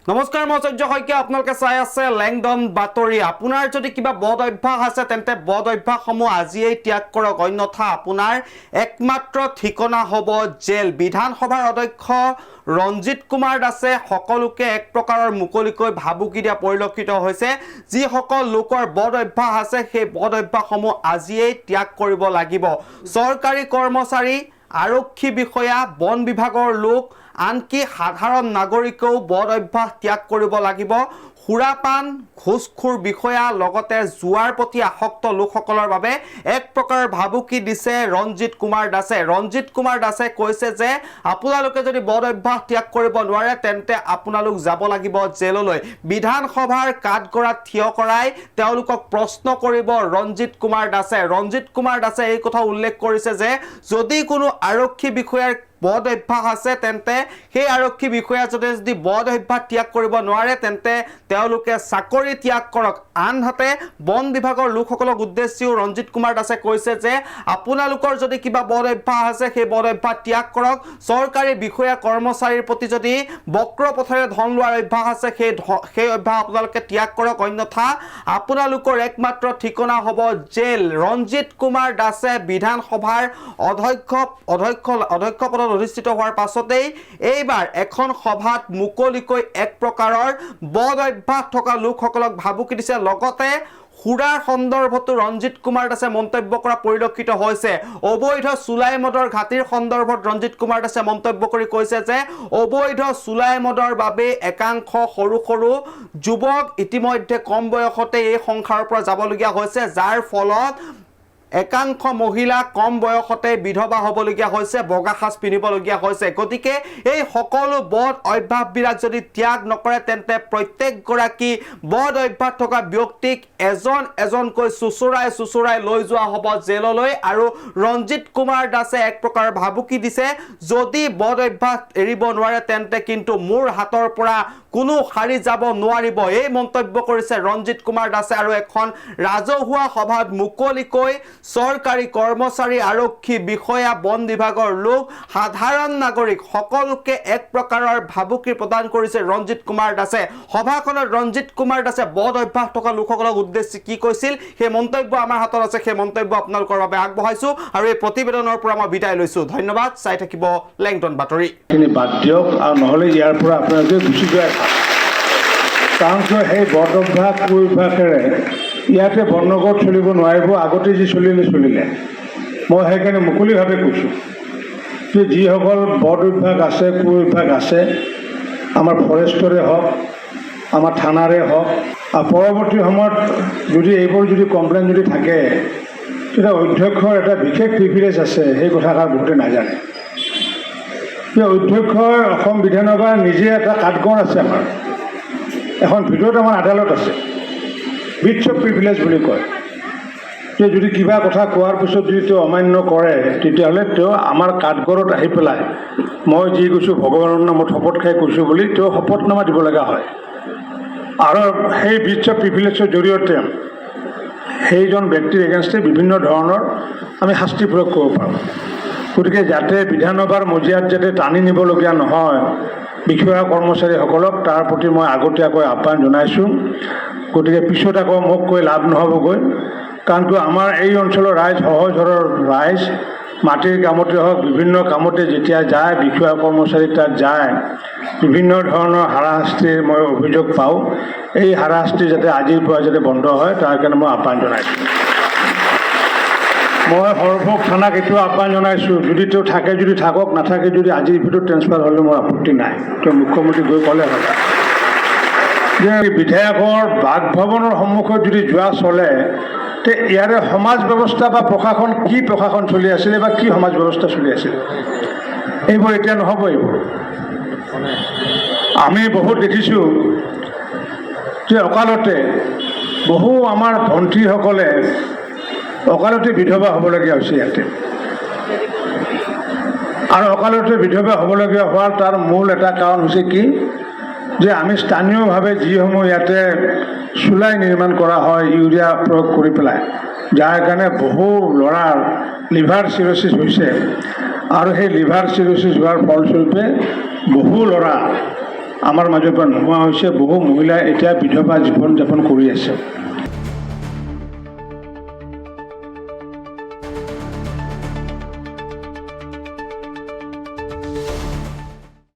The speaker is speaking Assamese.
নমস্কাৰ মই সূৰ্য শইকীয়া আপোনালোকে চাই আছে লেংডন বাতৰি আপোনাৰ যদি কিবা বদ অভ্যাস আছে তেন্তে বদ অভ্যাসসমূহ আজিয়েই ত্যাগ কৰক অন্যথা আপোনাৰ একমাত্ৰ ঠিকনা হ'ব জেল বিধানসভাৰ অধ্যক্ষ ৰঞ্জিত কুমাৰ দাসে সকলোকে এক প্ৰকাৰৰ মুকলিকৈ ভাবুকি দিয়া পৰিলক্ষিত হৈছে যি সকল লোকৰ বদ অভ্যাস আছে সেই বদ অভ্যাসসমূহ আজিয়েই ত্যাগ কৰিব লাগিব চৰকাৰী কৰ্মচাৰী আৰক্ষী বিষয়া বন বিভাগৰ লোক আনকি সাধাৰণ নাগৰিকেও বদ অভ্যাস ত্যাগ কৰিব লাগিব সুৰাপান ঘুষখোৰ বিষয়া লগতে জুৱাৰ প্ৰতি আসক্ত লোকসকলৰ বাবে এক প্ৰকাৰৰ ভাবুকি দিছে ৰঞ্জিত কুমাৰ দাসে কৈছে যে আপোনালোকে যদি বদ অভ্যাস ত্যাগ কৰিব নোৱাৰে তেন্তে আপোনালোক যাব লাগিব জেললৈ বিধানসভাৰ কাঠগড়াত থিয় কৰাই তেওঁলোকক প্ৰশ্ন কৰিব ৰঞ্জিত কুমাৰ দাসে এই কথা উল্লেখ কৰিছে যে যদি কোনো আৰক্ষী বিষয়াৰ বদ অভ্যাস আছে তেন্তে সেই আৰক্ষী বিষয়া যদি বদ অভ্যাস ত্যাগ কৰিব নোৱাৰে তেন্তে তেওঁলোকে চাকৰি ত্যাগ কৰক আনহাতে বন বিভাগৰ লোকসকলক উদ্দেশ্যিও ৰঞ্জিত কুমাৰ দাসে কৈছে যে আপোনালোকৰ যদি কিবা বদ অভ্যাস আছে সেই বদ অভ্যাস ত্যাগ কৰক চৰকাৰী বিষয়া কৰ্মচাৰীৰ প্ৰতি যদি বক্ৰ পথেৰে ধন লোৱাৰ অভ্যাস আছে সেই অভ্যাস আপোনালোকে ত্যাগ কৰক অন্যথা আপোনালোকৰ একমাত্ৰ ঠিকনা হ'ব জেল ৰঞ্জিত কুমাৰ দাসে বিধানসভাৰ অধ্যক্ষ পদত অধিষ্ঠিত হোৱাৰ পাছতেই এইবাৰ এখন সভাত মুকলিকৈ এক প্ৰকাৰৰ বদ অভ্যাস থকা লোকসকলক ভাবুকি দিছে লগতে সুৰাৰ সন্দৰ্ভতো ৰঞ্জিত কুমাৰ দাসে মন্তব্য কৰা পৰিলক্ষিত হৈছে অবৈধ চুলাই মদৰ ঘাটিৰ সন্দৰ্ভত ৰঞ্জিত কুমাৰ দাসে মন্তব্য কৰি কৈছে যে অবৈধ চুলাই মদৰ বাবে একাংশ সৰু যুৱক ইতিমধ্যে কম বয়সতে এই সংসাৰৰ পৰা যাবলগীয়া হৈছে যাৰ ফলত একাংশ মহিলা কম বয়সতে বিধবা হ'বলগীয়া হৈছে বগা সাজ পিন্ধিবলগীয়া হৈছে গতিকে এই সকলো বদ অভ্যাসবিলাক যদি ত্যাগ নকৰে তেন্তে প্ৰত্যেকগৰাকী বদ অভ্যাস থকা ব্যক্তিক এজনকৈ চুচুৰাই লৈ যোৱা হ'ব জেললৈ আৰু ৰঞ্জিত কুমাৰ দাসে এক প্ৰকাৰ ভাবুকি দিছে যদি বদ অভ্যাস এৰিব নোৱাৰে তেন্তে কিন্তু মোৰ হাতৰ পৰা কোনো হাৰি যাব নোৱাৰিব এই মন্তব্য কৰিছে ৰঞ্জিত কুমাৰ দাসে আৰু এখন ৰাজহুৱা সভাত মুকলিকৈ চৰকাৰী কৰ্মচাৰী আৰক্ষী বিষয়া বন বিভাগৰ লোক সাধাৰণ নাগৰিক সকলোকে এক প্ৰকাৰৰ ভাবুকি প্ৰদান কৰিছে ৰঞ্জিত কুমাৰ দাসে সভাখনত ৰঞ্জিত কুমাৰ দাসে বদ অভ্যাস থকা লোকসকলক উদ্দেশ্যি কি কৈছিল সেই মন্তব্য আমাৰ হাতত আছে সেই মন্তব্য আপোনালোকৰ বাবে আগবঢ়াইছো আৰু এই প্ৰতিবেদনৰ পৰা মই বিদায় লৈছো ধন্যবাদ চাই থাকিব লেংটন বাতৰি বাদ দিয়ক আৰু নহ'লে ইয়াৰ পৰা আপোনালোকে গুচি যায় কাৰণ সেই বদ অভ্যাস কুঅভ্যাসেৰে ইয়াতে বৰ্ণগত চলিব নোৱাৰিব আগতে যি চলিলে মই সেইকাৰণে মুকলিভাৱে কৈছোঁ যে যিসকল বদ অভ্যাস আছে কুঅভ্যাস আছে আমাৰ ফৰেষ্টৰে হওক আমাৰ থানাৰে হওক আৰু পৰৱৰ্তী সময়ত যদি এইবোৰ যদি কমপ্লেইন যদি থাকে তেতিয়া অধ্যক্ষৰ এটা বিশেষ প্ৰিভিলেজ আছে সেই কথাষাৰ বহুতে নাজানে যে অধ্যক্ষৰ অসম বিধানসভাৰ নিজে এটা কাঠগড় আছে আমাৰ এখন ভিতৰত আমাৰ আদালত আছে বিটছ অফ প্ৰিভিলেজ বুলি কয় যে যদি কিবা কথা কোৱাৰ পিছত যদি তেওঁ অমান্য কৰে তেতিয়াহ'লে তেওঁ আমাৰ কাঠগড়ত আহি পেলাই মই যি কৈছোঁ ভগৱানৰ নামত শপত খাই কৈছোঁ বুলি তেওঁ শপতনামা দিব লগা হয় আৰু সেই বিটছ অফ প্ৰিভিলেজৰ জৰিয়তে সেইজন ব্যক্তিৰ এগেইনষ্টে বিভিন্ন ধৰণৰ আমি শাস্তি প্ৰয়োগ কৰিব পাৰোঁ গতিকে যাতে বিধানসভাৰ মজিয়াত যাতে টানি নিবলগীয়া নহয় বিষয়া কৰ্মচাৰীসকলক তাৰ প্ৰতি মই আগতীয়াকৈ আহ্বান জনাইছোঁ গতিকে পিছত আকৌ মোক কৈ লাভ নহ'বগৈ কাৰণটো আমাৰ এই অঞ্চলৰ ৰাইজ সহজ সৰল ৰাইজ মাটিৰ কামতে হওক বিভিন্ন কামতে যেতিয়া যায় বিষয়া কৰ্মচাৰী তাত যায় বিভিন্ন ধৰণৰ হাৰাশাস্তিৰ মই অভিযোগ পাওঁ এই হাৰাশাস্তি যাতে আজিৰ পৰা যাতে বন্ধ হয় তাৰ কাৰণে মই আহ্বান জনাইছোঁ মই সৰভোগ থানাক এইটো আহ্বান জনাইছোঁ যদি তেওঁ থাকে যদি থাকক নাথাকে যদি আজিৰ ভিতৰত ট্ৰেন্সফাৰ হ'লে মোৰ আপত্তি নাই তেওঁ মুখ্যমন্ত্ৰী গৈ ক'লে হয় যে বিধায়কৰ বাসভৱনৰ সন্মুখত যদি যোৱা চলে তে ইয়াৰে সমাজ ব্যৱস্থা বা প্ৰশাসন কি প্ৰশাসন চলি আছিলে বা কি সমাজ ব্যৱস্থা চলি আছিলে এইবোৰ এতিয়া নহ'ব এইবোৰ আমি বহুত দেখিছোঁ যে অকালতে বহু আমাৰ ভণ্টীসকলে অকালতে বিধৱা হ'বলগীয়া হৈছে ইয়াতে আৰু অকালতে বিধৱা হ'বলগীয়া হোৱাৰ তাৰ মূল এটা কাৰণ হৈছে কি যে আমি স্থানীয়ভাৱে যিসমূহ ইয়াতে চুলাই নিৰ্মাণ কৰা হয় ইউৰিয়া প্ৰয়োগ কৰি পেলাই যাৰ কাৰণে বহু ল'ৰাৰ লিভাৰ চিৰচিছ হৈছে আৰু সেই লিভাৰ চিৰচিছ হোৱাৰ ফলস্বৰূপে বহু ল'ৰা আমাৰ মাজৰ পৰা নোহোৱা হৈছে। বহু মহিলাই এতিয়া বিধৱা জীৱন যাপন কৰি আছে।